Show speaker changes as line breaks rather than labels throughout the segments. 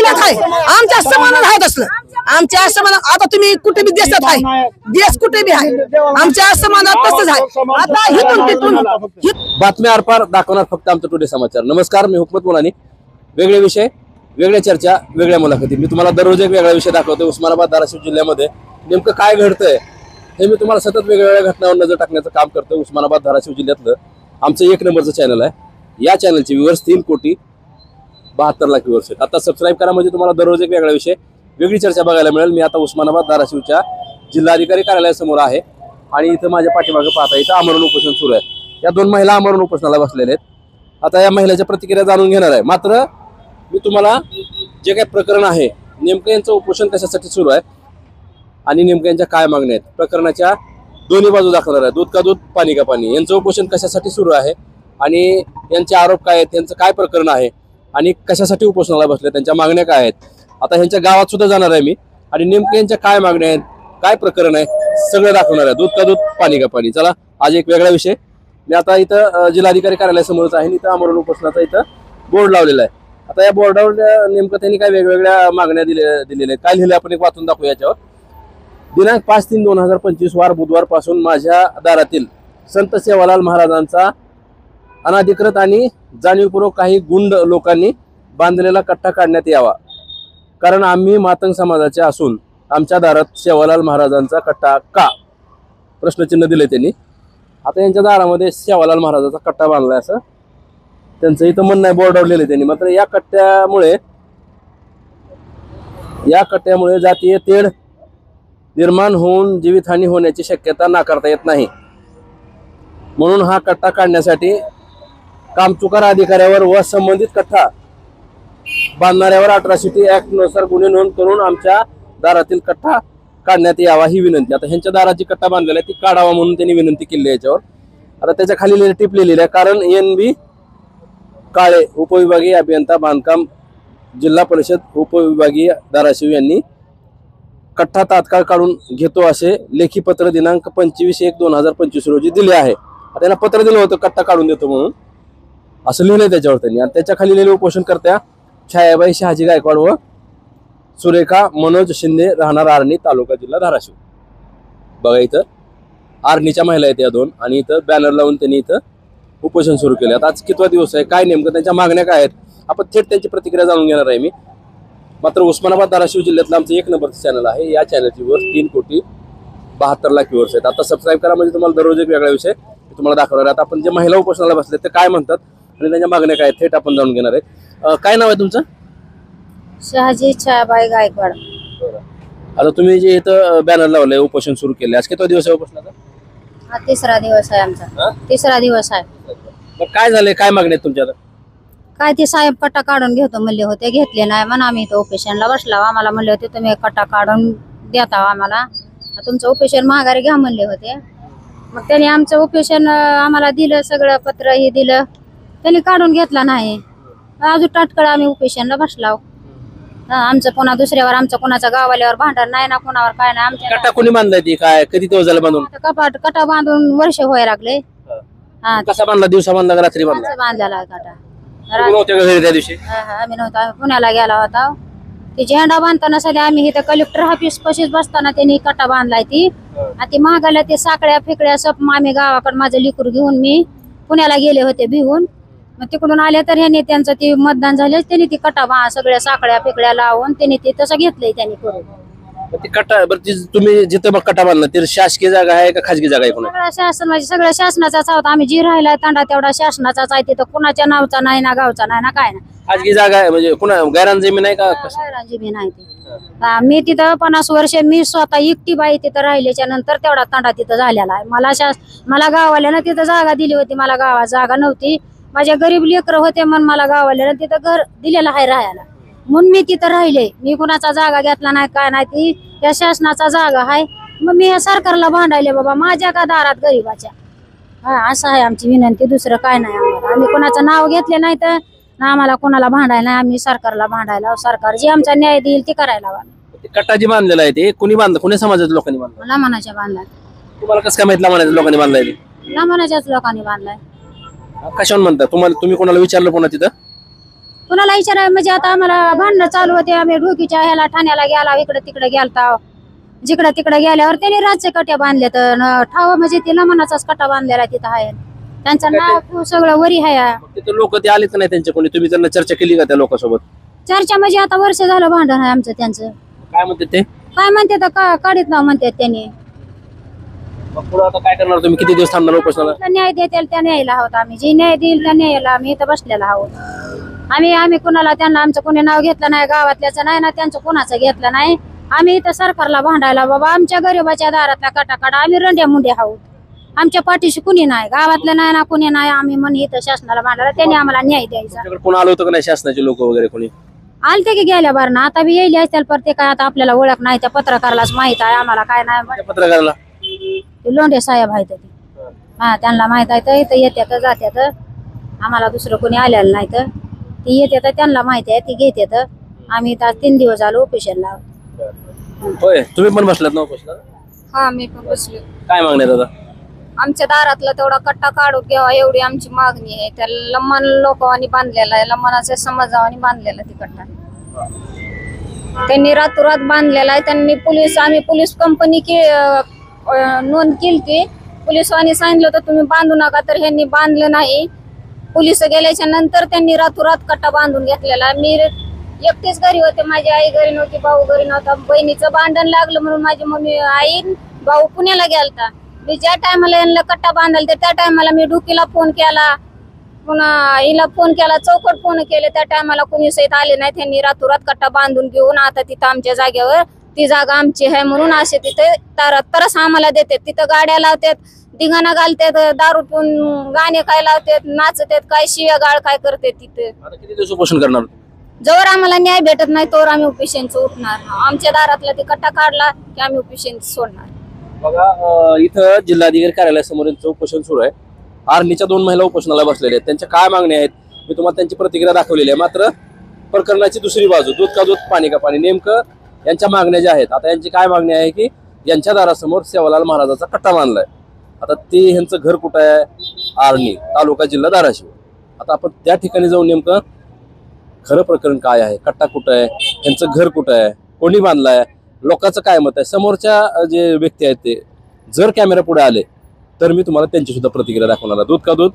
जिल्ह्यात आहे, आमच्या समानात आहे तसलं, आमच्या समानात. आता तुम्ही कुठे बी देशात आहे, देश कुठे बी आहे, आमच्या समानात तसंच आहे. आता हिथून तिथून
बातम्या आरपार दाखवणार फक्त आमचं टुडे समाचार. नमस्कार, मी हुकमत मुलानी. वेगळे विषय, वेगळ्या चर्चा, वेगळ्या मुलाखती. मी तुम्हाला दररोज एक वेगळा विषय दाखवतो. उस्मानाबाद धाराशिव जिल्ह्यामध्ये नेमकं काय घडतंय हे मी तुम्हाला सतत वेगवेगळ्या घटनांवर नजर टाकण्याचं काम करतो. उस्मानाबाद धाराशिव जिल्ह्यातलं आमचं 1 नंबरचं चॅनल आहे. या चॅनलचे व्ह्यूअर्स 3,72,00,000 व्ह्यूअर्स आहेत. आता सबस्क्राईब करा, म्हणजे तुम्हाला दररोज एक वेगळा विषय, वेगळी चर्चा बघायला मिळेल. मी आता उस्मानाबाद धाराशिवच्या जिल्हाधिकारी कार्यालयासमोर आहे आणि इथं माझ्या पाठीमागे पाहता इथं आमरण उपोषण सुरू आहे. या 2 महिला आमरण उपोषणाला बसलेल्या आहेत. आता या महिलाच्या प्रतिक्रिया जाणून घेणार आहे. मात्र मी तुम्हाला जे काही प्रकरण आहे, नेमकं यांचं उपोषण कशासाठी सुरू आहे आणि नेमकं यांच्या काय मागण्या आहेत, प्रकरणाच्या दोन्ही बाजू दाखवणार आहे. दूध का दूध, पाणी का पाणी. यांचं उपोषण कशासाठी सुरू आहे आणि यांचे आरोप काय आहेत, त्यांचं काय प्रकरण आहे आणि कशासाठी उपोषणाला बसले, त्यांच्या मागण्या काय आहेत. आता ह्यांच्या गावात सुद्धा जाणार आहे मी आणि नेमकं यांच्या काय मागण्या आहेत, काय प्रकरण आहे, सगळं दाखवणार आहे. दूध का दूध, पाणी का पाणी. चला, आज एक वेगळा विषय. मी आता इथं जिल्हाधिकारी कार्यालयासमोरच आहे. इथं आमरण उपोषणाचा इथं बोर्ड लावलेला आहे. आता या बोर्डावर नेमकं त्यांनी काय वेगवेगळ्या मागण्या दिलेल्या आहेत. काय लिहिलं आपण एक वाचून दाखवू याच्यावर. दिनांक 5/3/2025 वार बुधवार पासून माझ्या दारातील संत सेवालाल महाराजांचा अनाधिकृत आणि जाणीवपूर्वक काही गुंड लोकांनी बांधलेला कट्टा काढण्यात यावा, कारण आम्ही मातंग समाजाचे असून आमच्या दारात सेवालाल महाराजांचा कट्टा का, प्रश्नचिन्ह दिले त्यांनी. आता यांच्या दारामध्ये सेवालाल महाराजांचा कट्टा बांधलाय असं त्यांचं इथं म्हणणं आहे, बोर्डावर लिहिले त्यांनी. मात्र या कट्ट्यामुळे जातीय तेढ निर्माण होऊन जीवितहानी होण्याची शक्यता नाकारता येत नाही. म्हणून हा कट्टा काढण्यासाठी कामचुकार अधिकाऱ्यावर व संबंधित कट्टा बांधणाऱ्यावर अट्रॉसिटी ऍक्ट नुसार गुन्हे नोंद करून आमच्या दारातील कट्टा काढण्यात यावा ही विनंती. आता ह्यांच्या दाराची कट्टा बांधलेला आहे, ती काढावा म्हणून त्यांनी विनंती केली आहे याच्यावर. आता त्याच्या खाली टिप लिहिलेली आहे, कारण NB काळे उपविभागीय अभियंता बांधकाम जिल्हा परिषद उपविभागीय धाराशिव यांनी कट्टा तात्काळ काढून घेतो असे लेखी पत्र दिनांक 25/1/2025 रोजी दिले आहे. आता त्यांना पत्र दिलं होतं कट्टा काढून देतो म्हणून, असं लिहिलंय त्याच्यावर त्यांनी. आणि त्याच्या खाली लिहिलेले उपोषणकर्त्या छायाबाई शहाजी गायकवाड व सुरेखा मनोज शिंदे, राहणार आर्णी, तालुका जिल्हा धाराशिव. बघा इथं आर्णीच्या महिला आहेत या 2 आणि इथं बॅनर लावून त्यांनी इथं उपोषण सुरू केले. आता आज कितवा दिवस आहे, काय नेमकं त्यांच्या मागण्या काय आहेत, आपण थेट त्यांची प्रतिक्रिया जाणून घेणार आहे मी. मात्र उस्मानाबाद धाराशिव जिल्ह्यातलं आमचं 1 नंबरचं चॅनल आहे. या चॅनलची व्ह्यूअर्स 3,72,00,000 व्ह्यूअर्स आहेत. आता सबस्क्राईब करा, म्हणजे तुम्हाला दररोज एक वेगळा विषय तुम्हाला दाखवणार आहे. आता आपण जे महिला उपोषणाला बसले ते काय म्हणतात आणि त्यांच्या मागण्या काय थेट आपण जाणून घेणार आहे. काय नाव आहे तुमचं?
शहाजी छायाबाई गायकवाड.
आता तुम्ही जे इथं बॅनर लावलंय, उपोषण सुरू केले, आज कितवा दिवस आहे उपोषणाचा?
हा 3रा दिवस आहे आमचा. 3रा दिवस आहे.
मग काय झालंय, काय मागण्या आहेत तुमच्या?
काय ते साहेब कट्टा काढून घेतो म्हणले होते, घेतले नाही म्हणून आम्ही इथं उपोषणला बसला. आम्हाला म्हणले होते तुम्ही कट्टा काढून देता आम्हाला, तुमचं उपोषण माघारी घ्या म्हणले होते. मग त्यांनी आमचं उपोषण आम्हाला दिलं, सगळं पत्र हे दिलं, त्यांनी काढून घेतला नाही. अजून तात्काळ आम्ही उपोषणला बसला. आमचं पुन्हा दुसऱ्यावर, आमचं कोणाच्या गावाल्यावर भांडण नाही ना, कोणावर काय नाही. आमच्या
कट्टा कोणी बांधलाय ती, काय कधी दिवस झाला बांधून?
कट्टा बांधून वर्ष व्हायला लागले.
कसा बांधला, दिवसा बांधला का रात्री बांधला?
बांधलेला कट्टा.
घरी त्या दिवशी
आम्ही नव्हतो, आम्ही पुण्याला गेला होता. ती झेंडा बांधताना सध्या आम्ही इथं कलेक्टर ऑफिस पाशीच बसताना त्यांनी कट्टा बांधलाय ती. आणि ती महागाला ते साकड्या फिकड्या सब आम्ही गावाकडे माझं लिकूर घेऊन मी पुण्याला गेले होते भिवून. मग तिकडून आले तर ह्याने त्यांचं ते मतदान झाले, त्यांनी ती कट्टा सगळ्या साकड्या फिकड्या लावून त्यांनी ते तसं घेतलंय त्यांनी करून.
कट्टा बरं, तुम्ही जिथं कट्टा बांधला ते शासकीय जागा आहे का खाजगी जागा आहे?
सगळ्या शासन म्हणजे सगळ्या शासनाचाच होता. आम्ही जी राहिला तांडा तेवढा शासनाचाच आहे. तिथं कुणाच्या नावचा नाही ना, गावचा नाही ना, काय ना.
खाजगी जागा आहे म्हणजे कुणा गैरान जमीन आहे का?
गैरान जमीन आहे ती. मी तिथं 50 वर्ष मी स्वतः एकटी बाई तिथं राहिल्याच्या नंतर तेवढा तांडा तिथं झालेला आहे. मला गाववाल्यानं तिथं जागा दिली होती. मला गावात जागा नव्हती, माझ्या गरीब लेकर होते म्हणून मला गाववाल्यानं तिथं घर दिलेलं आहे राहायला, म्हणून मी तिथं राहिले. मी कुणाचा जागा घेतला नाही, काय नाही, ती या शासनाचा जागा आहे. मग मी या सरकारला भांडायले बाबा माझ्या का दारात गरीबाच्या. असं आहे आमची विनंती, दुसरं काय नाही आम्हाला. आम्ही कोणाचं नाव घेतले नाही तर आम्हाला कोणाला भांडायला नाही, आम्ही सरकारला भांडायला. सरकार जे आमचा न्याय देईल ते करायला हवा.
कट्टा जी बांधलेला आहे ते कुणी बांधलं, कुणी समाजाच्या लोकांनी बांधलं?
लामानाच्या बांधलाय.
तुम्हाला कसं काय माहिती लामानाच्या लोकांनी बांधलाय?
लामानाच्याच लोकांनी बांधलाय.
कशावर म्हणता तुम्हाला? तुम्ही कोणाला विचारलं? कोणा तिथं
कुणाला विचाराय म्हणजे आता आम्हाला भांडणं चालू होते, आम्ही ढोकीच्या ह्याला ठाण्याला गेला, इकडे तिकडे गेलता, जिकडे तिकडे गेल्यावर त्यांनी राज्य कट्या बांधल्या, तर ठाव म्हणजे ते लमनाचाच कट्टा बांधलेला तिथं आहे, त्यांचं नाव सगळं वरी आहे.
तिथे लोक ते आलेच नाही त्यांच्या कोणी, तुम्ही त्यांना चर्चा केली का त्या लोकांसोबत?
चर्चा म्हणजे आता वर्ष झालं भांडण आहे आमचं त्यांचं.
काय म्हणते ते?
काय म्हणते तर काढीत नाव म्हणतात त्यांनी.
मग पुढे आता काय करणार तुम्ही? किती दिवस थांबणार उपोषणाला?
न्याय देतील त्या न्यायला आहोत आम्ही, जे न्याय देईल त्या न्यायाला आम्ही इथं बसलेला आहोत. आम्ही कुणाला त्यांना आमचं कोणी नाव घेतलं नाही, गावातल्याचं नाही ना त्यांचं कोणाचं घेतलं नाही. आम्ही इथं सरकारला भांडायला बाबा आमच्या गरीबाच्या दारातला कटाकाटा, आम्ही रंड्या मुंड्या आहोत, आमच्या पाठीशी कुणी नाही, गावातलं नाही ना कुणी नाही. आम्ही म्हण इथं शासनाला भांडायला, त्यांनी आम्हाला न्याय द्यायचा.
कोण आलं होतं का नाही शासनाचे लोक वगैरे कोणी?
आलते की गेल्या बार ना, आता बी येईल असतील, पर ते काय आता आपल्याला ओळख नाही, त्या पत्रकारालाच माहित आहे, आम्हाला काय नाही.
पत्रकाराला
ते लोंढे साहेब आहेत ते, हा त्यांना माहित आहे, तर इथं येत्यात जात्यात, आम्हाला दुसरं कोणी आलेलं नाही, तर ती येतात त्यांना माहिती आहे, ती घेतात. आम्ही इथं 3 दिवस झालो ऑफिसला.
होय, तुम्ही पण बसलात ना उपोषणाला?
हा मी पण बसले.
काय मागणी आहे दादा?
आमच्या दारातला तेवढा कट्टा काढून घ्यावा एवढी आमची मागणी आहे. त्या लम्मान लोकांनी बांधलेला आहे, लम्मानाच्या समाजावानी बांधलेला ती कट्टा त्यांनी रातोरात बांधलेला आहे. त्यांनी आम्ही पोलीस कंपनी नोंद केली ती, पोलिसवानी सांगितलं होतं तुम्ही बांधू नका, तर ह्यांनी बांधलं नाही. पोलिस गेल्याच्या नंतर त्यांनी रातोरात कट्टा बांधून घेतलेला. मी एकटीच घरी होते, माझी आई घरी नव्हती, भाऊ घरी नव्हता. बहिणीचं भांडण लागलं म्हणून माझी मम्मी आई भाऊ पुण्याला गेलता. मी ज्या टायमाला यांना कट्टा बांधायला त्या टायमाला मी डुकीला फोन केला, पुन्हा हिला फोन केला, चौकट फोन केले, त्या टायमाला कोणी सहित आले नाही. त्यांनी रातोरात कट्टा बांधून घेऊन आता तिथं आमच्या जागेवर ती जागा आमची आहे म्हणून असे तिथे तरस आम्हाला देतात. तिथं गाड्या लावतात, धिंगाणा घालतात, दारू पिऊन गाणे काय लावतात, नाचतात, काय शिव्या गाळ काय करतात. तिथे
किती दिवस उपोषण करणार?
जोवर आम्हाला न्याय भेटत नाही तोवर आम्ही उपोषणचं उठणार. आमच्या दारातला ते कट्टा काढला की आम्ही उपोषण सोडणार.
बघा, इथं जिल्हाधिकारी कार्यालयासमोर उपोषण सुरू आहे. आर्नीच्या 2 महिला उपोषणाला बसलेल्या आहेत. त्यांच्या काय मागण्या आहेत मी तुम्हाला त्यांची प्रतिक्रिया दाखवलेली आहे. मात्र प्रकरणाची दुसरी बाजू, दूध का दूध पाणी का पाणी, नेमकं यांच्या मागण्या ज्या आहेत. आता यांची काय मागणी आहे की यांच्या दारासमोर सेवालाल महाराजाचा कट्टा बांधलाय. आता ते ह्यांचं घर कुठं आहे? आर्नी तालुका जिल्हा धाराशिव. आता आपण त्या ठिकाणी जाऊन नेमकं खरं प्रकरण काय आहे, कट्टा कुठं आहे, यांचं घर कुठं आहे, कोणी बांधलाय, लोकांचं काय मत आहे, समोरच्या जे व्यक्ती आहेत ते जर कॅमेरा पुढे आले तर मी तुम्हाला त्यांची सुद्धा प्रतिक्रिया दाखवणार आहे. दूध का दूध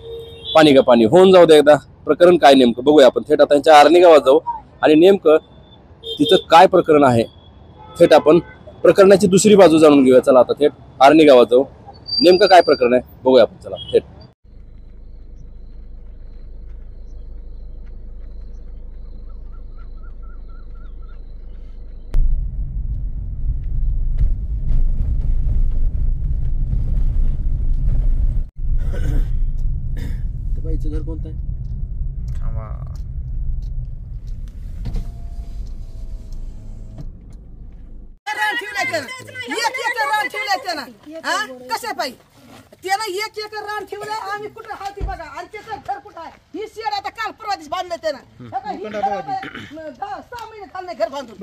पाणी का पाणी होऊन जाऊ दे एकदा. प्रकरण काय नेमकं बघूया आपण. थेट आता त्यांच्या आर्नी गावात जाऊ आणि नेमकं तिथं काय प्रकरण आहे थेट आपण प्रकरणाची दुसरी बाजू जाणून घेऊया. चला आता थेट आर्नी गावात जाऊ, नेमकं काय प्रकरण आहे बघूया आपण. चला थेट. बाईचं घर कोणतं आहे?
कसं पाहिजे त्यानं 1 एकर रान ठेवलं. आम्ही कुठं हाती बघा आणि त्याचं घर कुठं आहे. ही शेड आता काल परवा दिवस बांधलं त्यानं. 6 महिने खाल्ले घर बांधून.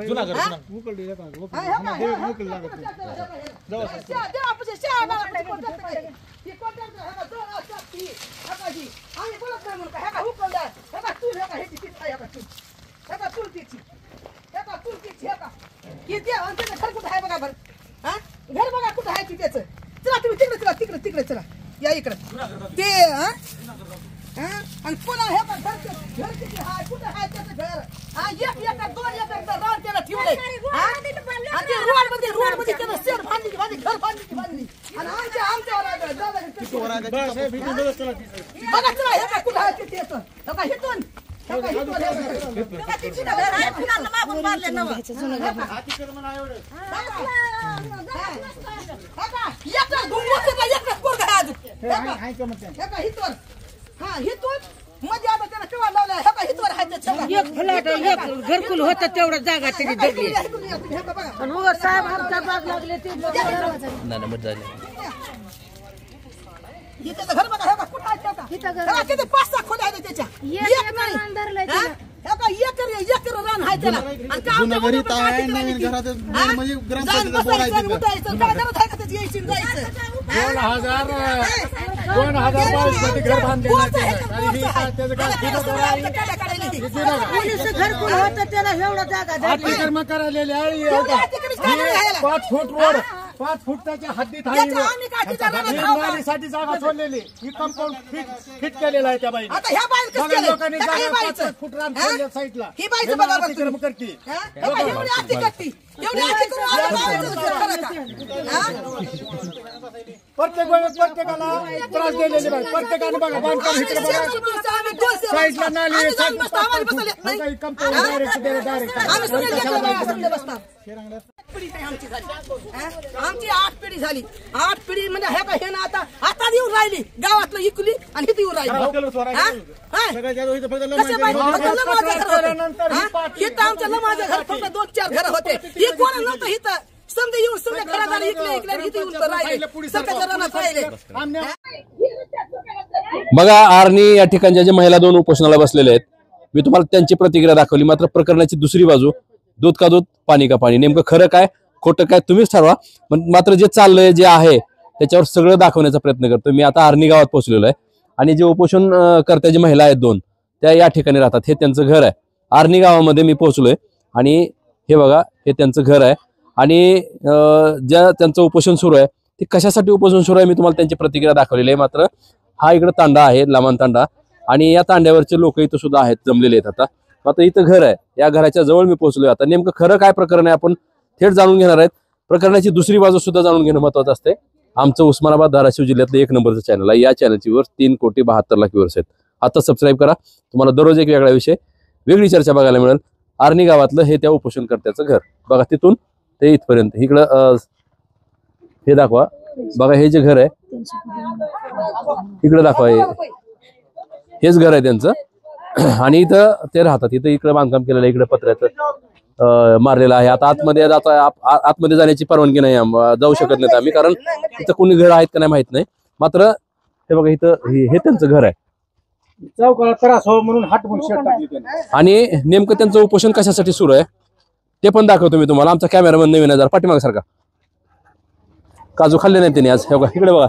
घर बघा कुठं आहे की त्याचं. चला तुम्ही तिकडे चला, तिकडे चला, या इकडे ते आणि पुन्हा हे घर किती आहे, कुठं आहे त्याचं घर. 1 एकर 2 एकर रान त्याला ठेवलंय. आणि ते रोड मध्ये त्यानं शेड बांधली, घर बांधली आणि आमच्या बघा चला हे का कुठं आहे ते त्याचं. बघा हिथून
घरकुल होत तेवढं जागा तरी दगडी साहेब आमच्या बाग लागले ते
घर बघा हे कुठं आहे किती 5-6 खोल्या आहेत त्याच्या. एकर रान आहे त्याला.
2022 मध्ये घर बांधलेलं आहे त्याचं काय
पोलीस घरकुल होतं त्याला एवढं जागा द्या.
अतिक्रमण करायलेले आहे 5 फूट रोड 5 फूट त्याच्या हद्दीत आहे नालीसाठी जागा सोडलेली ही कंपाऊंड फिट केलेलं आहे त्या बाई लोकांनी जागा 5 फूट रान सोडल्या साईडला अतिक्रमण करते प्रत्येकाला त्रास दिलेले बाई प्रत्येकाने बघा बांधकाम इकडे बघा साईडला नाली कंपाऊंड डायरेक्ट
आमची 8 पिढी झाली 8 पिढी म्हणजे हे का हे ना आता येऊन राहिली गावातलं इकली आणि इथे येऊन राहिली आमच्या लमाचं घर फक्त 2-4 घर होते हे कोण नव्हतं इथं समजा येऊन समजा घरात आले इकडे इथे येऊन राहिले सगळ्या जणांना राहिले.
बघा आर्णी या ठिकाणच्या जे महिला 2 उपोषणाला बसलेले आहेत मी तुम्हाला त्यांची प्रतिक्रिया दाखवली. मात्र प्रकरणाची दुसरी बाजू दूध का दूध पाणी का पाणी नेमकं खरं काय खोटं काय तुम्हीच ठरवा. मात्र जे चाललंय जे आहे त्याच्यावर सगळं दाखवण्याचा प्रयत्न करतो. मी आता आर्णी गावात पोहोचलेलो आहे आणि जे उपोषण करत्या जे महिला आहेत 2 त्या या ठिकाणी राहतात. हे त्यांचं घर आहे. आर्णी गावामध्ये मी पोहोचलोय आणि हे बघा हे त्यांचं घर आहे आणि ज्या त्यांचं उपोषण सुरू आहे ते कशासाठी उपोषण सुरू आहे मी तुम्हाला त्यांची प्रतिक्रिया दाखवलेली आहे. मात्र हा इकडे तांडा आहे लामान तांडा आणि या तांड्यावरचे लोक इथं सुद्धा आहेत जमलेले आहेत. आता इथं घर आहे या घराच्या जवळ मी पोहोचलोय. आता नेमकं खरं काय प्रकरण आहे आपण थेट जाणून घेणार आहेत. प्रकरणाची दुसरी बाजू सुद्धा जाणून घेणं महत्वाचं असते. आमचं उस्मानाबाद धाराशिव जिल्ह्यातलं 1 नंबरचं चॅनल आहे. या चॅनलची वर 3,72,00,000 व्ह्यूअर्स आहेत. आता सबस्क्राईब करा. तुम्हाला दररोज एक वेगळा विषय वेगळी चर्चा बघायला मिळेल. आर्णी गावातलं हे त्या उपोषणकर्त्याचं घर बघा तिथून ते इथपर्यंत इकडं हे दाखवा. बघा हे जे घर आहे इकडे दाखवा हेच घर आहे त्यांचं आणि इथं ते राहतात. इथं इकडे बांधकाम केलेलं आहे इकडे पत्र्याचं मारलेलं आहे. आता आतमध्ये जाण्याची परवानगी नाही जाऊ शकत नाही आम्ही कारण इथं कोणी घर आहेत का नाही माहित नाही. मात्र हे बघा इथं हे त्यांचं घर आहे
चौकाला त्रास हो म्हणून हटवून शेत टाकली त्यांनी.
आणि नेमकं त्यांचं उपोषण कशासाठी सुरू आहे ते पण दाखवतो मी तुम्हाला. आमचा कॅमेरामन नवीन आहे जरा पाठीमाग सारखा काजू खाल्ले नाही त्यांनी आज. हे बघा इकडे बघा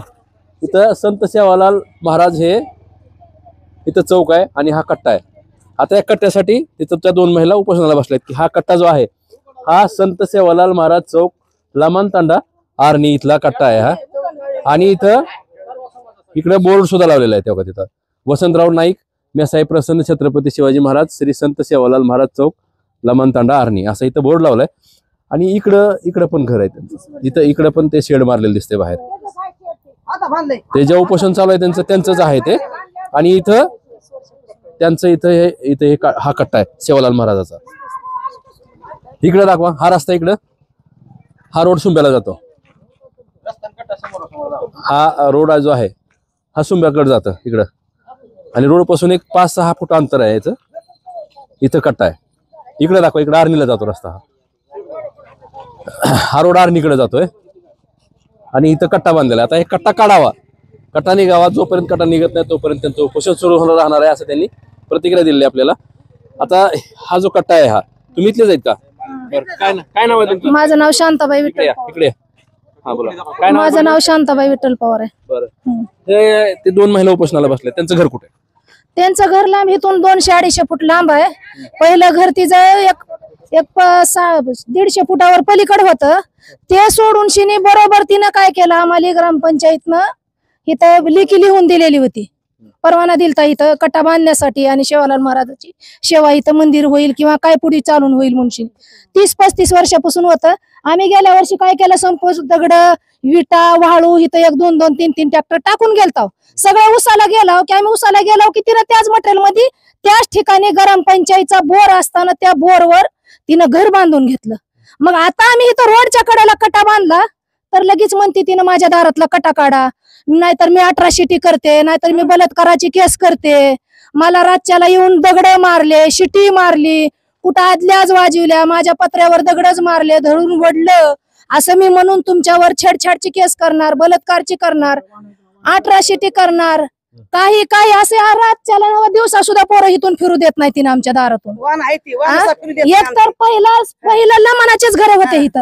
इथं संत सेवालाल महाराज हे इथं चौक आहे आणि हा कट्टा आहे. आता या कट्ट्यासाठी तिथं त्या 2 महिला उपोषणाला बसल्यात की हा कट्टा जो आहे हा संत सेवालाल महाराज चौक लामान तांडा आर्णी इथला कट्टा आहे हा. आणि इथं इकडे बोर्ड सुद्धा लावलेला आहे तेव्हा तिथं वसंतराव नाईक मेसाई प्रसन्न छत्रपती शिवाजी महाराज श्री संत सेवालाल महाराज चौक लामान तांडा आर्णी असं इथं बोर्ड लावलाय. आणि इकडं पण घर आहे त्यांचं. इकडं पण ते शेड मारलेलं दिसते बाहेर. ते जे उपोषण चालू आहे त्यांचंच आहे ते. आणि इथं त्यांचं इथं हा कट्टा आहे सेवालाल महाराजाचा. इकडे दाखवा हा रस्ता इकडं हा रोड सुंब्याला जातो. हा रोड जो आहे हा सुंब्याकडे जातं इकडं आणि रोड पासून एक 5-6 फूट अंतर आहे याचं. इथं कट्टा आहे. इकडे दाखवा इकडे आर्णीला जातो रस्ता हा रोड आर्णीकडे जातोय आणि इथं कट्टा बांधलेला आहे. आता हे कट्टा काढावा कट्टा निघावा. जोपर्यंत कट्टा निघत नाही तोपर्यंत त्यांचं उपोषण सुरू होणार राहणार आहे असं त्यांनी प्रतिक्रिया दिली आपल्याला. आता हा जो कट्टा आहे हा तुम्ही इथलेच आहेत का? काय नाव आहे तुमचं?
माझं नाव शांताबाई विठ्ठल.
इकडे हा बोला काय नाव?
माझं नाव शांताबाई विठ्ठल पवार आहे.
बरं ते 2 महिला उपोषणाला बसले त्यांचं घर कुठे?
त्यांचं घर लांब इथून 200-250 फूट लांब आहे. पहिलं घर तिचं एक 150 फुटावर पलीकडे होतं. ते सोडून शिनी बरोबर तिनं काय केलं आम्हाला ग्रामपंचायतनं इथं लेखी लिहून दिलेली होती. परवाना दिलता इथं कट्टा बांधण्यासाठी आणि सेवालाल महाराजाची सेवा इथं मंदिर होईल किंवा काय पुढे चालून होईल म्हणून 30-35 वर्षापासून होतं. आम्ही गेल्या वर्षी काय केलं संपोस दगड विटा वाळू इथं 1-2-2-3-3 ट्रॅक्टर टाकून गेलतो. सगळं उसाला गेलो की आम्ही उसाला गेलो की तिनं त्याच मटेरियल मध्ये त्याच ठिकाणी ग्रामपंचायतचा बोर असताना त्या बोरवर तिनं घर बांधून घेतलं. मग आता आम्ही इथं रोडच्या कडेला कट्टा बांधला तर लगेच म्हणते तिनं माझ्या दारातला कट्टा काढा. नाहीतर मी 18 करते नाहीतर मी बलात्काराची केस करते. मला राज्याला येऊन दगड मारले शिटी मारली कुठं आदल्याच वाजवल्या माझ्या पत्र्यावर दगडच मारले धरून वडलं असं मी म्हणून तुमच्यावर छेडछाडची केस करणार बलात्कारची करणार 18 करणार
काही काही असे रातच्याला दिवसा सुद्धा पोरं इथून फिरू देत नाही तिने आमच्या दारातून. एक तर पहिलं लमानाचेच घर होते इथं,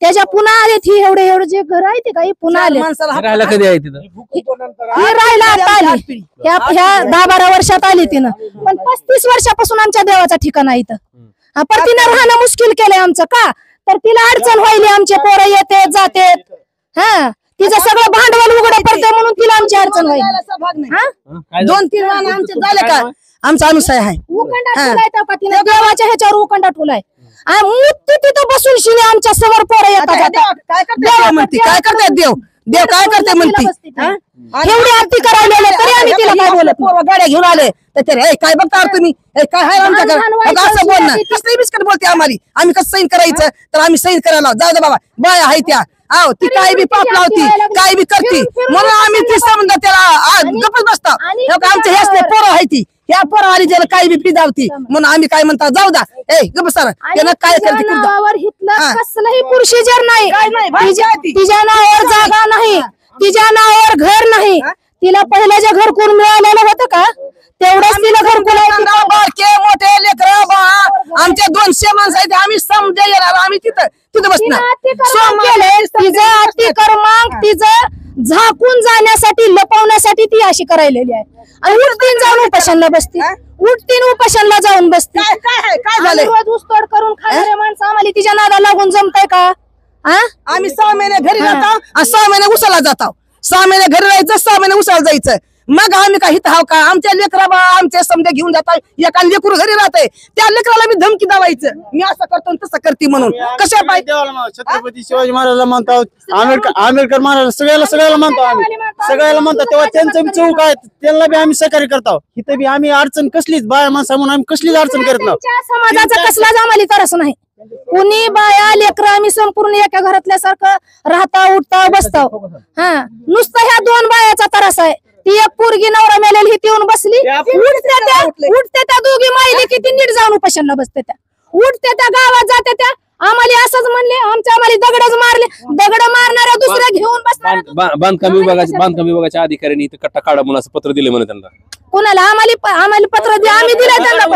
त्याच्या पुन्हा आले ती एवढे एवढे जे घर आहे ते काही पुन्हा आले.
राहायला कधी आहे तिथं?
ही राहायला आता आली, ह्या 10-12 वर्षात आली तिनं, पण 35 वर्षापासून आमच्या देवाचा ठिकाण आहे इथं. पण तिनं राहणं मुश्किल केलंय आमचं. का तर तिला अडचण व्हायली, आमचे पोरं येते जाते, हा तिचं सगळं भांडवल उघडं पडतंय म्हणून तिला आमची अडचण व्हायली.
2-3 वाहन आमचे झाले का आमचा अनुसाय आहे.
उकंडा ठुलाय त्या तिने देवाच्या ह्याच्यावर उकंडा ठुलाय. मूर्ती तिथं बसून शिने आमच्या समोर पोरं येतात.
देव म्हणते काय करते देव काय करते म्हणते.
एवढी आरती करायला तरी आम्ही तिला काय बोलत नाही.
गाड्या घेऊन आले तर काय बघता तुम्ही काय आहे आमच्याकडे असं बोलणं कसं बिस्किट बोलते आम्हाला. आम्ही कसं सैन करायचं तर आम्ही सैन करायला जाऊ दे बाबा बाया आहे त्या. आहो ती काय बी पाप लावती काय बी करते म्हणून आम्ही ती समजा त्याला गप्पच बसतो. आमच्या ह्याच पोरं आहे ती ह्या पोरं आली ज्याला काही बी पिदावती म्हणून आम्ही काय म्हणता जाऊ द्या गप सर त्यानं काय करते.
कसलंही प्रोसिजर नाही, तिच्या नावावर जागा नाही, तिच्या नावावर घर नाही. तिला पहिलं जे घरकुल मिळालेलं होतं का तेवढंच तिला घरकुल.
मोठे लेकर आमच्या 200 माणसं आहेत आम्ही समजा येणार आम्ही तिथं बसणार.
तिचं अतिक्रमांक तिचं झाकून जाण्यासाठी लपवण्यासाठी ती अशी करायलेली आहे. आणि उठतीन जाऊन उपासनला बसते, उठतीन उपासनला जाऊन बसते.
काय झालं
रोज ऊसतोड करून खाणारे माणसं आम्हाला तिच्या नादा लागून जमताय का?
आम्ही 6 महिने घरी राहतो आणि 6 महिने उसाला जातो. 6 महिने घरी राहायचं 6 महिने उसाला जायचं. मग आम्ही काही हाव का आमच्या लेकरा आमचे समजा घेऊन जातात. एका लेकरू घरी राहते त्या लेकराला मी धमकी दावायचं मी असं करतो तसं करते म्हणून. कशा पाहिजे
छत्रपती शिवाजी महाराजला म्हणतो, आंबेडकर महाराज सगळ्याला म्हणतो, आम्ही सगळ्याला म्हणतो. तेव्हा त्यांचं चौक आहे त्यांना बी आम्ही सहकार्य करतो. इथं बी आम्ही अडचण कसलीच बाया माणसा म्हणून आम्ही कसलीच अडचण करत नाही.
समाजाचा कसलाच आम्हाला तरस नाही. कुणी बाया लेकरं आम्ही संपूर्ण एका घरातल्यासारखं राहता उठता बसता. नुसतं ह्या 2 बायाचा तरस आहे. ती एक पोरगी नवरा मेलेली ही येऊन बसली, उठते त्या दोघी माहिती किती नीट जाऊन उपासनला बसते त्या, उठते त्या गावात जाते त्या. आम्हाला असंच म्हणले आम्हाला दगडच मारले, दगड मारणाऱ्या दुसऱ्या घेऊन बसणार.
बांधकाम विभागाच्या अधिकाऱ्यांनी इथं कट्टा काढा म्हणून असं पत्र दिले म्हणे त्यांना.
कुणाला? आम्हाला पत्र दिले, आम्ही दिले त्यांना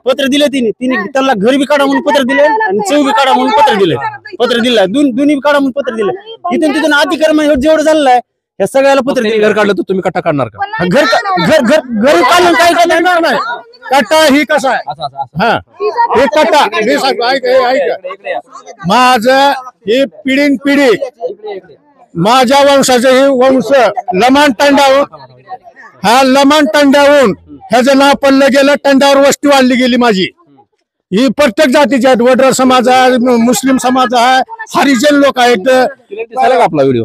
पत्र दिले. तिने त्यांना घर बी काढा म्हणून पत्र दिले आणि चौ बी काढा म्हणून पत्र दिलं दोन्ही काढा म्हणून पत्र दिलं. इथून तिथून अधिकारी जेवढं झालेलं आहे या सगळ्याला पत्र दिले. घर काढलं तर तुम्ही कट्टा काढणार का? घर काढून काय करणार नाही. कट्टा ही कसा आहे हे कट्टा माझं हे पिढीन पिढी माझ्या वंशाचे हे वंश लमान तांड्याहून लमान तांड्याहून ह्याचं नाव पडलं गेलं. तांड्यावर वस्ती वाढली गेली माझी. ही प्रत्येक जातीची आहेत. वडर समाज आहे, मुस्लिम समाज आहे, हरिजन लोक आहेत,
आपला व्हिडिओ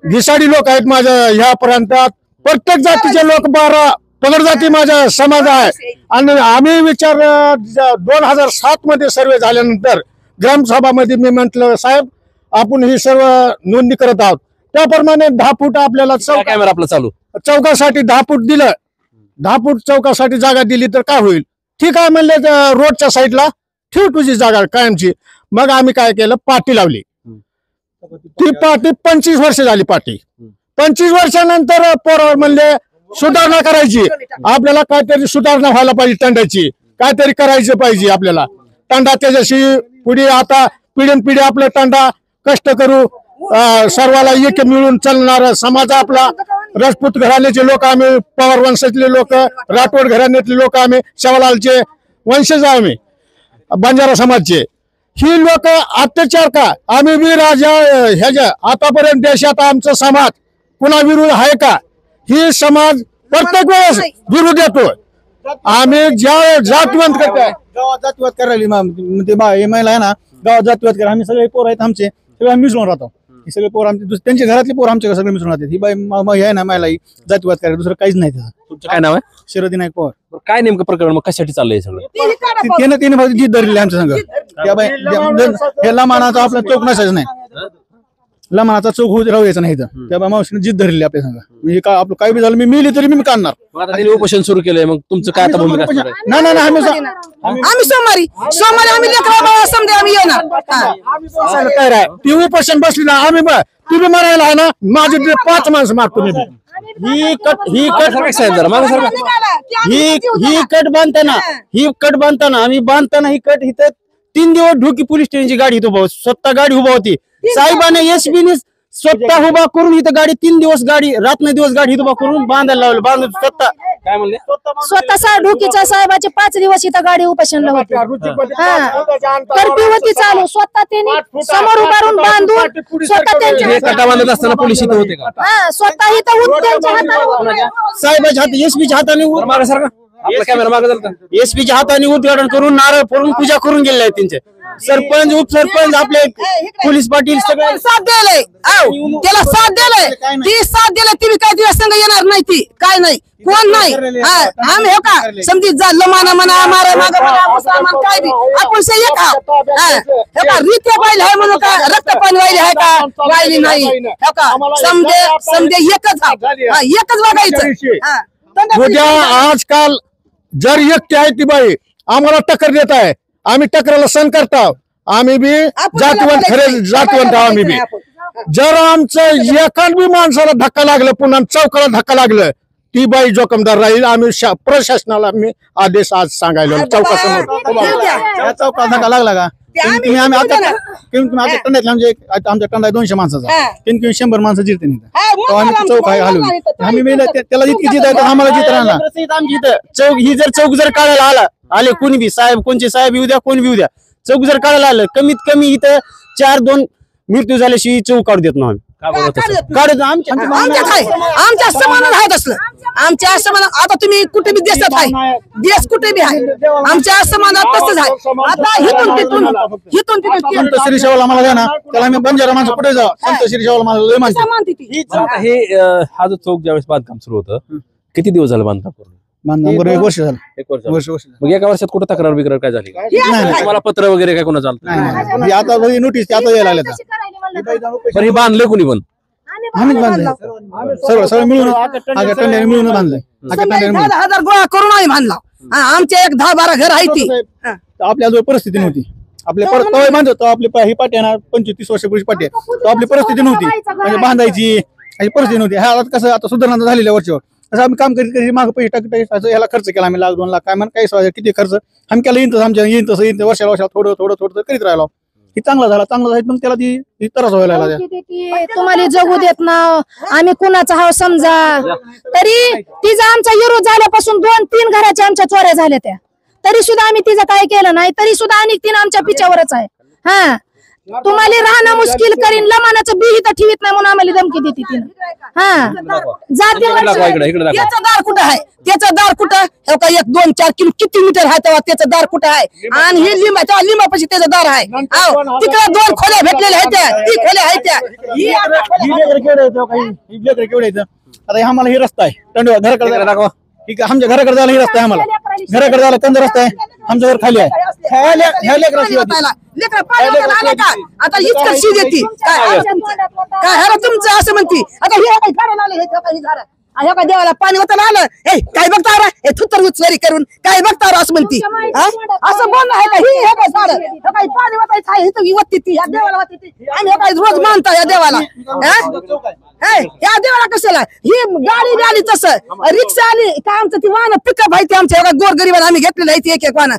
घिसाडी लोक आहेत माझ्या ह्या प्रांतात. प्रत्येक जातीचे लोक 12 पगड जाती माझा समाज आहे. आणि आम्ही विचार 2007 मध्ये सर्वे झाल्यानंतर ग्रामसभामध्ये मी म्हटलं साहेब आपण ही सर्व नोंदणी करत आहोत. त्याप्रमाणे 10 फूट आपल्याला
कॅमेरा आपला चालू
चौकासाठी 10 फूट दिलं. 10 फूट चौकासाठी जागा दिली तर काय होईल? ठीक आहे म्हणले रोडच्या साईडला ठेव तुझी जागा कायमची. मग आम्ही काय केलं पाटी लावली. ती पाटी 25 वर्ष झाली. पाटी 25 वर्षानंतर पोरावर म्हणले सुधारणा करायची आपल्याला, काहीतरी सुधारणा व्हायला पाहिजे, तंडाची काहीतरी करायचं पाहिजे आपल्याला. तंडा त्याच्याशी पुढे आता पिढीन पिढी आपलं तंडा कष्ट करू सर्वाला एक मिळून चालणार समाज आपला. राजपूत घराण्याचे लोक आम्ही, पवार वंशातले लोक, राठोड घराण्यातले लोक आम्ही, शेवालालचे वंशज आम्ही, बंजारा समाजचे. ही लोक अत्याचार का आम्ही बी राजा ह्याच्या आतापर्यंत देशात आमचा समाज कुणा विरोध आहे का? ही समाज प्रत्येक वेळेस विरोध येतो. आम्ही ज्या जातवंत करतो गावात जातीवाद करायला ते महिला आहे ना गावात जातीवाद करा. आम्ही सगळे पोर आहेत आमचे सगळे मिसळून राहतो. हे सगळे पोर आमचे त्यांच्या घरातले पोर आमच्या सगळे मिसळून राहतात. ही बाई आहे ना महिला ही जातीवाद करायला दुसरं काहीच नाही.
तुमचं काय नाव आहे?
शरद नाईक पवार.
काय नेमकं प्रकरण मग कशासाठी चाललंय सगळं?
तिने फक्त जीत धरलेली आमच्या संघ. त्या बाई हे लमानाचा आपला चौक नसायचं नाही, लमानाचा चौक होऊ राहायचा नाही. त्या बाई मावशीने जीत धरलेली आपल्या संघ. म्हणजे काय आपलं काही बी झालं मी मिली तरी मी काढणार.
उपोषण सुरू केलंय मग तुमचं काय आता भूमिका असणार आहे?
आम्ही सोमवारी आम्ही समजा आम्ही येणार.
ती उपोषण बसली ना आम्ही तुम्ही म्हणायला आहे ना माझे 5 माणसं मागतो मी. ही कट
मागे साहेब जरा मागे सरका.
ही कट बांधताना आम्ही बांधताना ही कट इथं 3 दिवस ढोकी पोलीस स्टेशनची गाडी इथं उभा होती. स्वतः गाडी उभा होती. साहेबाने एसपीने स्वतः उभा करून इथं गाडी 3 दिवस गाडी रात्र दिवस गाडी इथं उभा करून बांधायला लावलं. बांधून स्वतः
काय म्हणले?
स्वतः ढोकीच्या साहेबाचे 5 दिवस इथं गाडी उपासनला होती. कर्फ्यू होती चालू. स्वतः त्यांनी समोर उभारून बांधून स्वतः
हे
त्यांच्या
कटा बांधत असताना पोलीस इथं होते का?
स्वतः इथं त्यांच्या हातावर
साहेबाच्या हात एसपीच्या हाताने
मागे सरका. आपला कॅमेरा मागे झाला.
एसपीच्या हाताने उद्घाटन करून नारळ फोडून पूजा करून गेले आहेत त्यांचे सरपंच उपसरपंच आपले पोलीस पाटील सगळे
साथ द्यायलाय. त्याला साथ द्यायलाय. ती साथ द्यायला ती काय तिला संघ येणार नाही. ती काय नाही कोण नाही. आम्ही हो का समजी लमाना म्हणा मारा मागा म्हणा मुसलमान काय बी आपण से एक आहोत. हो का रीत्या पाहिजे आहे म्हणून का रक्त पाणी वाहिली आहे का वाहिली नाही. हो का समजे एकच एकच बघायचं.
उद्या आजकाल जर एकटी आहे ती बाई आम्हाला टक्कर देत आहे. आम्ही टक्कराला सण करतो. आम्ही बी जातीवंत खरे जातीवंत आहोत. आम्ही बी जर आमचं एकाच बी माणसाला धक्का लागलं पुन्हा चौकाला धक्का लागलं ती बाई जोखमदार राहील. आम्ही प्रशासनाला मी आदेश आज सांगायला चौकासमोर चौकाला धक्का लागला का तुम्ही आम्ही आता आमच्या टंड्यात आमच्या टंडा 200 माणसाचा किंवा 100 माणसं जिरते नाही. आम्ही चौक आहे हलवून आम्ही त्याला जितकी जित आहे आम्हाला जित राहणार. आमची इथं चौक ही जर चौक जर काढायला आले कोणी बी साहेब कोणचे साहेब येऊ द्या कोणी बी येऊ द्या चौक जर काढायला आलं कमीत कमी इथं 4-2 मृत्यू झाल्याशिवाय चौक काढू देत नाही. काढत
आमच्या समानात आहेत असलं. आमच्या समान आता तुम्ही कुठे बी देशात आहे देश कुठे बी आहे आमच्या समानात तसंच आहे. आता हिथून तिथून
संत श्री शेवाला आम्हाला द्या ना त्याला आम्ही बंजारा माणसं कुठे जाऊ संत श्री शेवाला मला लय मानते.
आता हे हा जो चौक ज्यावेळेस बांधकाम सुरू होतं किती दिवस झालं बांधकाम करून?
बरोबर 1 वर्ष झालं.
1 वर्ष. मग एका वर्षात कुठं तक्रार बिक्रार काय झाली? तुम्हाला पत्र वगैरे काय कोणा चालतं?
नाही आता नोटीस आता यायला लागल्या.
पण हे बांधले कोणी पण?
आम्हीच बांधलंय सगळं मिळून मिळून बांधलंय.
10,000 गोळा करून आम्ही बांधला. आमच्या एक 10-12 घर आहे ती.
आपल्याजवळ परिस्थिती नव्हती. आपल्या परत बांधतो आपली ही पाटी आहे ना 25-30 वर्षापूर्वी पाटी आहे. तो आपली परिस्थिती नव्हती म्हणजे बांधायची अशी परिस्थिती नव्हती. ह्या कसं आता सुधारणा झालेल्या वर्षावर असं आम्ही काम करीत मागे पैसे टाकत ह्याला खर्च केला आम्ही 1-2 लाख काय म्हणून काही किती खर्च आम्ही केला येईन तसं आमच्या येईन तसं येईन वर्षाला थोडं करीत राहिलो. ही चांगला झाला मग त्याला ती त्रास व्हायला लागला.
तुम्हाला जगू देत ना आम्ही कुणाचा हाव समजा तरी तिचा आमचा विरोध झाल्यापासून 2-3 घराच्या आमच्या चोऱ्या झाल्या त्या तरी सुद्धा आम्ही तिचं काय केलं नाही. तरी सुद्धा आणि 3 आमच्या पिछावरच आहे. हा तुम्हाला राहणं मुश्किल करीन लमानाचं बी इथं ठेवीत नाही म्हणून आम्हाला धमकी देते तिनं. हा जातीवर
त्याचं दार कुठं आहे त्याचं दार कुठं हे का 1-2-4 किलो किती मीटर आहे तेव्हा त्याचं दार कुठं आहे आणि हे लिंबा तेव्हा लिंबापाशी त्याचं दार आहे. तिकडे 2 खोल्या भेटलेल्या आहेत त्या ती खोल्या आहेत त्या
आता आम्हाला ही रस्ता आहे घराकडे दाखवा आमच्या घराकडे जायला ही रस्ता आहे. आम्हाला घराकडे जायला कंद रस्ता आहे. आमच्या घर खाली आहे.
आता इतकं शी देते काय हरा तुमचं असं म्हणते. आता हे काय देवाला पाणी होताना आलं हे काय बघता हे थुत्तर उचलरी करून काय बघता असं म्हणती. असं बोलणं आहे का ही हे काय झाड हे काय पाणी वाटायचं आहे इथं वत्ती ती ह्या देवाला वाटते आम्ही हे काय रोज मानता या देवाला. या देवाला कशाला ही गाडी आली तसं रिक्षा आली काय आमचं ती वाहन पिकअप आहे ती आमच्या गोरगरीबाला आम्ही घेतलेलं आहे ती एक वाहन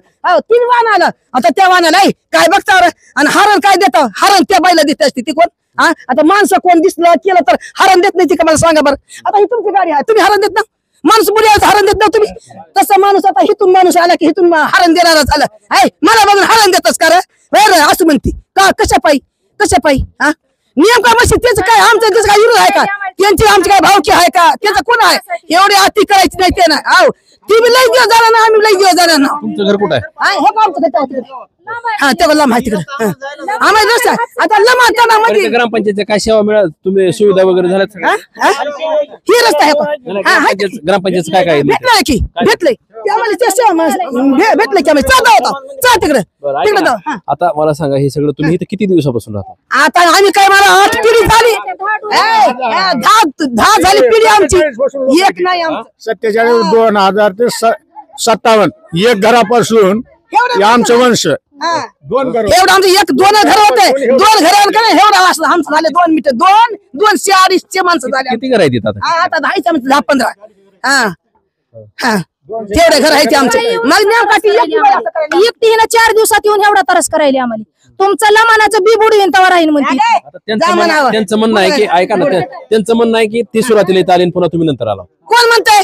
3 वाहन आलं. आता त्या वाहनाला काय बघता आणि हरण काय देतं हरण त्या बाईला देत असते ती कोण. आता माणसं कोण दिसलं केलं तर हरण देत नाही ती का मला सांगा बरं. आता ही तुमची गाडी आहे तुम्ही हरण देत ना माणूस बुडी हरण देत ना तुम्ही तसं माणूस आता हिथून माणूस आला की हिथून हरण देणारच आलं आहे मला बघून हरण देतच का रे असं म्हणती का कशा पायी नियम का मशी त्याचं काय आमचं त्याचं काय विरोध आहे का त्यांची आमची काय भावकी आहे का त्याचं कोण आहे एवढी अति करायची नाही ते ना आहो ती बी लई दिवस झाला ना आम्ही लई दिवस झाला ना.
तुमचं घर कुठं आहे?
हे का आमचं हा तेव्हा लांब आहे तिकडे आम्हाला रस्ता आता लमा
ग्रामपंचायतच्या काय सेवा मिळाल तुम्ही सुविधा वगैरे झाल्या?
ही रस्ता आहे
ग्रामपंचायत काय काय
भेटलंय की भेटलंय आम्हाला ते सेवा भेटलंय की आम्ही चालता होता चा तिकडे तिकडे जाऊ.
आता मला सांगा हे सगळं तुम्ही इथे किती दिवसापासून राहता?
आता आम्ही काय मला 8 पिढी झाली 10 झाली पिढी आमची एक नाही आमचं
47 2000 ते 57 एक घरापासून आमचं वंश दोन घर
एवढं आमचं एक 2 घर होते 2 घर का नाही एवढं असलं आमचं झाले 2 मीटर 200 250 माणसं झाले
किती घर आहेत इथं आता?
आता 10-15 हा तेवढे घर आहेत आमचे मग नेमका ती
एकटीनं 4 दिवसात येऊन एवढा त्रास करायला आम्हाला. तुमचं लमानाचं बी बुडवीन तवा राहील म्हणते.
आता त्यांचं म्हणणं आहे की ऐका ना त्यांचं म्हणणं आहे की ती सुरुवातीला इथं आली आणि पुन्हा तुम्ही नंतर आला.
कोण म्हणतंय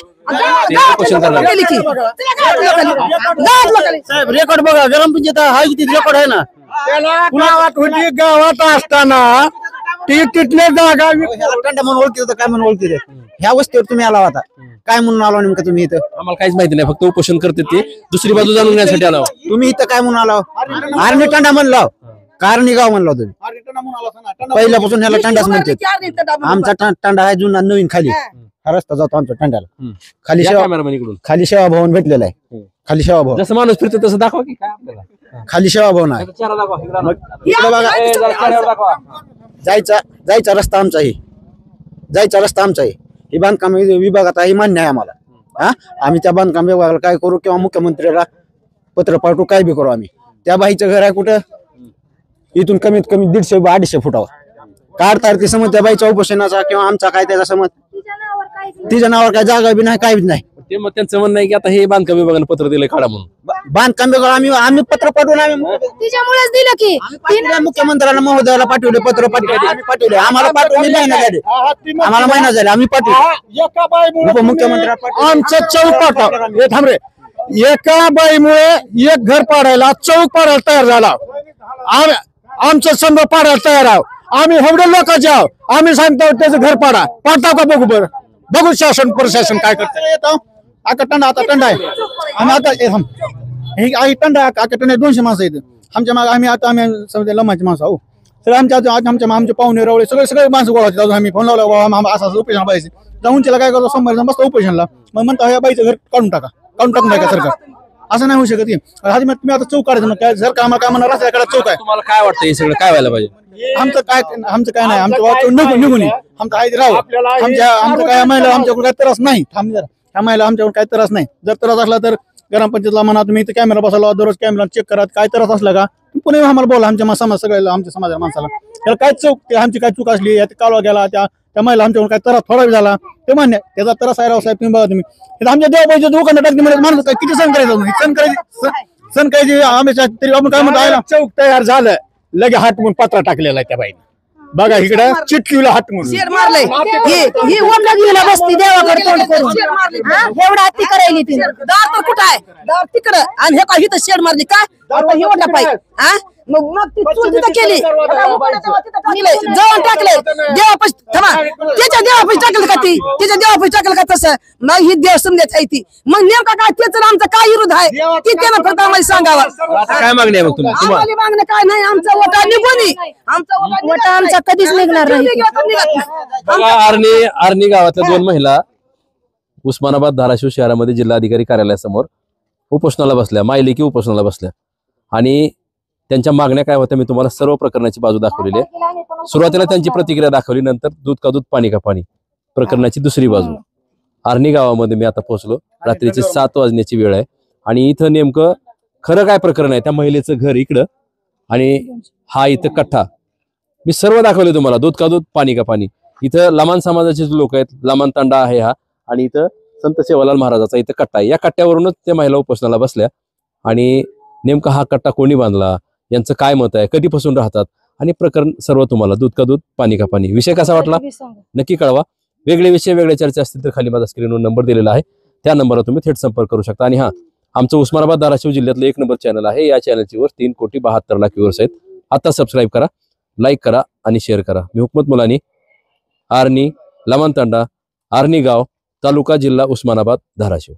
साहेब रेकॉर्ड बघा ग्रामपंचायत हा किती रेकॉर्ड आहे ना त्याला गावात होती गावात असताना ती तिथले जागा
टंडा म्हणून ओळखी होतं काय म्हणून ओळखी ह्या वस्तीवर तुम्ही आला होता काय म्हणून आला नेमकं तुम्ही इथं
आम्हाला काहीच माहिती नाही फक्त उपोषण करते ते दुसरी बाजू जाणून घेण्यासाठी आला.
तुम्ही इथं काय म्हणून आला आर्मी टंडा म्हणला कारणी गाव म्हणला तुम्ही पहिल्यापासून ह्याला टंडाच म्हणते. आमचा टंडा आहे जुना नवीन खाली हा रस्ता जातो आमच्या टंड्याला खाली
कॅमेरामॅन इकडून
खाली सेवा भवन भेटलेला आहे. खाली सेवा भवन
जसं माणूस फिरतो तसं दाखवा की काय आपल्याला
खाली सेवा भवन आहे.
चेहरा दाखवा इकडं.
इकडे बघा
चेहऱ्यावर दाखवा.
जायचा रस्ता आमचा आहे. जायचा रस्ता आमचा आहे. ही बांधकाम विभागात आहे मान्य आहे आम्हाला. हा आम्ही त्या बांधकाम विभागाला काय करू किंवा मुख्यमंत्र्याला पत्र पाठवू काय बी करू आम्ही. त्या बाईचं घर आहे कुठं इथून कमीत कमी 150-250 फुटावर काढता ती समज त्या बाईचा उपोषणाचा किंवा आमचा काय त्याचा समज तिच्या नावावर काय जागा बी नाही काय बी नाही.
ते मग त्यांचं म्हणणं आहे की आता हे बांधकाम विभागाने पत्र दिलंय काढा म्हणून.
बांधकाम विभाग आम्ही पत्र पाठवून
तिच्यामुळेच दिलं की
मुख्यमंत्र्यांना महोदयाला पाठवले पत्र पाठवले आम्हाला पाठवले महिना झाले आम्हाला महिना झाले आम्ही पाठवले उपमुख्यमंत्र्यांना
आमचं चौक पाठव हे थांब रे एका बाईमुळे एक घर पाडायला चौक पाडायला तयार झाला. आमचं संघ पाडायला तयार आहोत आम्ही एवढे लोकांचे आहोत आम्ही सांगतो त्याचं घर पाडताव का बघू बरं बघू शासन प्रशासन काय करतं. येतो आता टंडा आहे आम्ही आता हे टंडा आका टंडा 200 माणसं आहेत आमच्या मागे आम्ही समजा लमाची माणसं आहो तर आमचे पाहुणे रवळे सगळे माणसं गोळा होते. आम्ही फोन लावला असं उपोषण पाहिजे जाऊन त्याला काय करतो सोमवारी बसतो उपोषणला मग म्हणता ह्या बाईचं घर काढून टाकून टाका सरकार असं नाही होऊ शकत. तुम्ही आता चौक काढायचं मग काय सरकार आम्हाला काय म्हणणार रस्त्याकडे चौक आहे.
तुम्हाला काय वाटतं हे सगळं काय व्हायला पाहिजे?
आमचं काय नाही आमचं निघून आमचं आहे राहू आमचं काय महिला आमच्याकडे काय त्रास नाही ह्या महिला आमच्याकडे काय त्रास नाही. जर त्रास असला तर ग्रामपंचायतला म्हणा तुम्ही इथे कॅमेरा बसवला दररोज कॅमेरा चेक करा काय त्रास असला का पुन्हा आम्हाला बोला आमच्या समाज सगळ्याला आमच्या समाजा माणसाला त्याला काय चूक आमची काय चूक असली कालवा गेला त्या महिला आमच्याकडून काय त्रास थोडा झाला ते मान्य त्याचा त्रास आहे राव साहेब तुम्ही बघा तुम्ही आमच्या देवाबाईच्या दुकानात टाकली म्हणजे माणूस काय किती सण करायचं सण करायची आम्ही तरी आपण काय म्हणतो चौक तयार झालं लगे हाटमून पत्रा टाकलेला आहे त्या बाईने बघा इकडे चिटकीला हाटमून
शेर मारलंय
ही ओमला बसती देवाकडे तोंड करून एवढा हत्ती करायली तिने.
दार तर कुठं आहे दार तिकडं आणि हे काय इथं शेड मारली काय आता ही ओढा पाहिजे हा मग ती चूल तिथं केली जवळ टाकले देवापाशी थांबा त्याच्या देवापाशी टाकलं का ती त्याच्या देवापाशी टाकलं का तसं मग ही देव समजायची आहे ती मग नेमका काय त्याच आमचा काय विरोध आहे ती त्यानं फक्त आम्हाला सांगावं.
आता काय मागणी आहे मग तुम्हाला?
आम्हाला मागणं काय नाही आमचा वोटा निघून आमचा
वोटा आमचा कधीच निघणार नाही.
बघा आर्णी गावातल्या 2 महिला उस्मानाबाद धाराशिव शहरामध्ये जिल्हाधिकारी कार्यालयासमोर उपोषणाला बसल्या मायलेकी उपोषणाला बसल्या आणि त्यांच्या मागण्या काय होत्या मी तुम्हाला सर्व प्रकरणाची बाजू दाखवलेली आहे. सुरुवातीला त्यांची प्रतिक्रिया दाखवली नंतर दूध का दूध पाणी का पाणी प्रकरणाची दुसरी बाजू. आर्णी गावामध्ये मी आता पोहोचलो रात्रीचे 7 वाजण्याची वेळ आहे आणि इथं नेमकं खरं काय प्रकरण आहे त्या महिलेचं घर इकडं आणि हा इथं कट्टा मी सर्व दाखवले तुम्हाला दूध का दूध पाणी का पाणी. इथं लमान समाजाचे लोक आहेत लमान तांडा आहे हा आणि इथं संत सेवालाल महाराजाचा इथं कट्टा आहे. या कट्ट्यावरूनच त्या महिला उपोषणाला बसल्या आणि नेमका हा कट्टा कोणी बांधला यांचं काय मत आहे कधीपासून राहतात आणि प्रकरण सर्व तुम्हाला दूध का दूध पाणी का पाणी. विषय कसा वाटला नक्की कळवा. वेगळे विषय वेगळे चर्चा असतील तर खाली माझा स्क्रीनवर नंबर दिलेला आहे त्या नंबरवर तुम्ही थेट संपर्क करू शकता. आणि आमचं उस्मानाबाद धाराशिव जिल्ह्यातलं 1 नंबर चॅनल आहे. या चॅनलची वर 3,72,00,000 व्ह्यूअर्स आहेत. आता सबस्क्राईब करा लाईक करा आणि शेअर करा. मी हुकमत मुलानी आर्णी लमान तांडा आर्णी गाव तालुका जिल्हा उस्मानाबाद धाराशिव.